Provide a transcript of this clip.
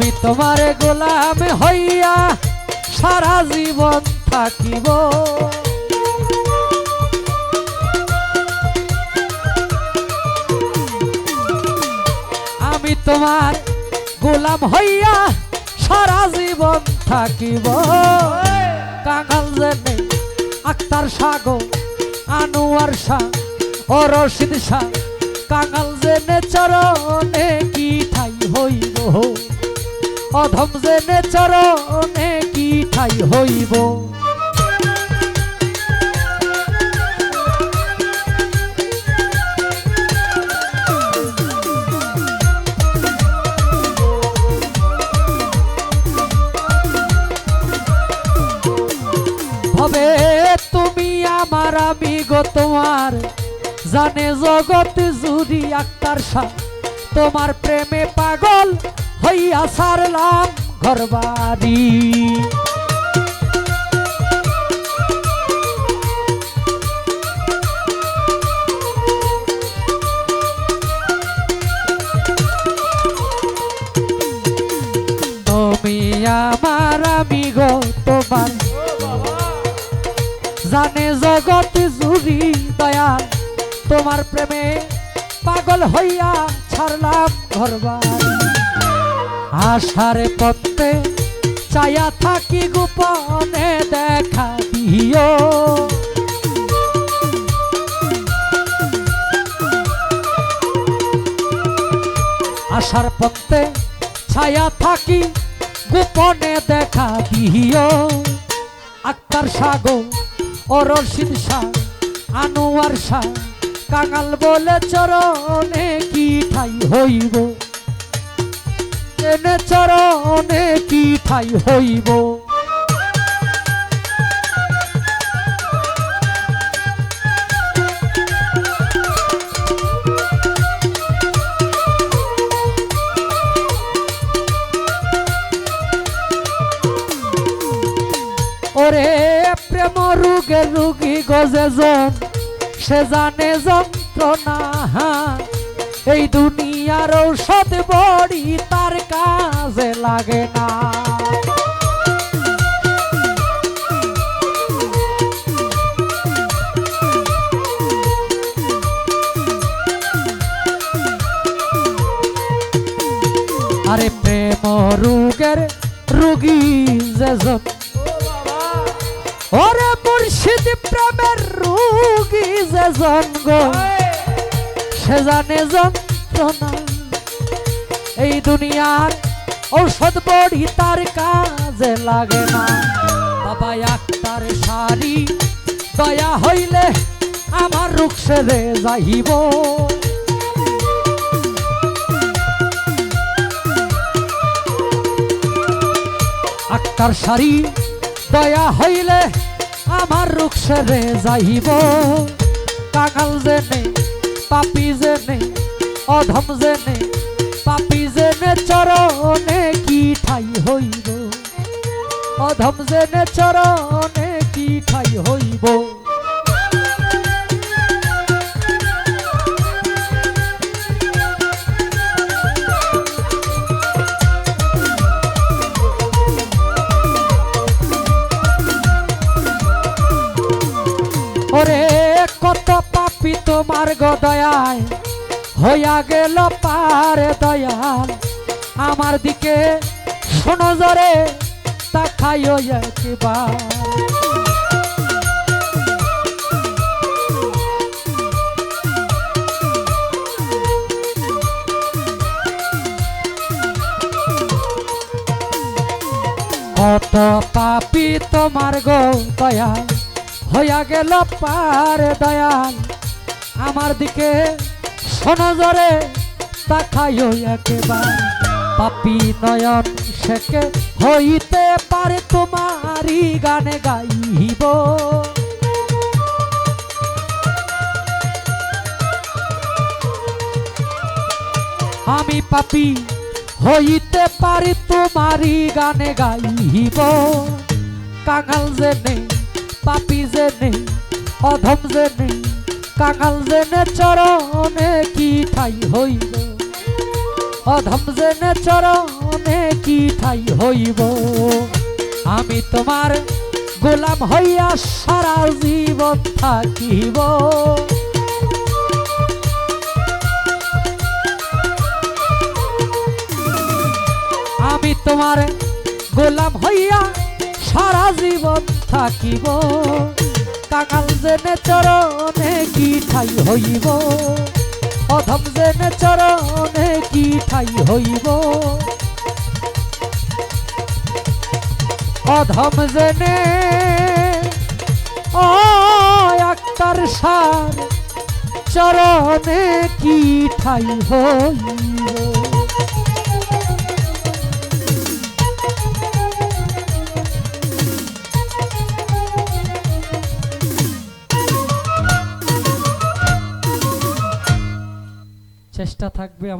আমি তোমার গোলাম হইয়া সারা জীবন থাকিব। আমি তোমার গোলাম হইয়া সারা জীবন থাকিব। কাঙাল জেনে আক্তার সাগর আনোয়ার শাহ ও রশিদ শাহ, কাঙাল জেনে চরণে কি ঠাই হইব, অধম জেনে চরণে কি ঠাই হইব। হবে তুমি আমার আমি গো তোমার, জানে জগৎ জুড়ি আক্তার শাহ, তোমার প্রেমে পাগল হইয়া সারলাম ঘরবাড়ি। তুমি আমার আমি গো তোমার, জানে জগৎ জুড়ি দয়াল, তোমার প্রেমে পাগল হইয়া ছাড়লাম ঘরবাড়ি। আশার পথে চাইয়া থাকি গোপনে দেখা দিও, আশার পথে ছায়া থাকি গোপনে দেখা দিও। আক্তার সাগর ও রশিদ শাহ আনোয়ার শাহ, কাঙাল বলে চরণে কি ঠাই হইব, এনে চরণে কি ঠাই হইব। ওরে প্রেম রোগে রোগী গজেজন, সে জানে যন্ত্রণা, এই দুনিয়ার ঔষধ বড়ি তার কাজে লাগে না। আরে প্রেম রোগের রোগী যেজন, ওরে মুর্শিদ প্রেমের রোগী যেজন গো, সে জানে যন্ত্রণা, এই দুনিয়ার ঔষধ বড়ি তার কাজে লাগে না। বাবা আক্তার সারি দয়া হইলে আমার রোগ সেরে যাইব। আক্তার সারি দয়া হইলে আমার রোগ সেরে যাইব। কাঙাল জেনে পাপি জেনে অধম জেনে পাপি জেনে চরণে কি ঠাই হইব, অধম জেনে চরণে কি ঠাই হইব। ওরে কত পাপি তোমার গদয়ায় হইয়া গেল পার দয়াল, আমার দিকে শোনো জরে তাকাইও একবার। কত পাপি তোমার গো দয়াল হইয়া গেল পার দয়াল, আমার দিকে শোনো জরে তাকাইও একবার। পাপি নয়ন সেকে হইতে পারে তোমারই গানে গাইব। আমি পাপি হইতে পারি তোমারই গানে গাইব। কাঙাল জেনে পাপি জেনে অধম জেনে কাঙাল জেনে চরণে কি ঠাই হইব, অধম জেনে চরণে কি ঠাই হইব আমি তোমার গোলাম হইয়া সারা জীবন থাকিব আমি তোমার গোলাম হইয়া সারা জীবন থাকিব কাঙাল জেনে চরণে কি ঠাই হইব অধম জেনে চরণে কি ঠাই হইব অধম জেনে ও আক্তার সার চরণে কি ঠাই হইব। চেষ্টা থাকবে আমাদের।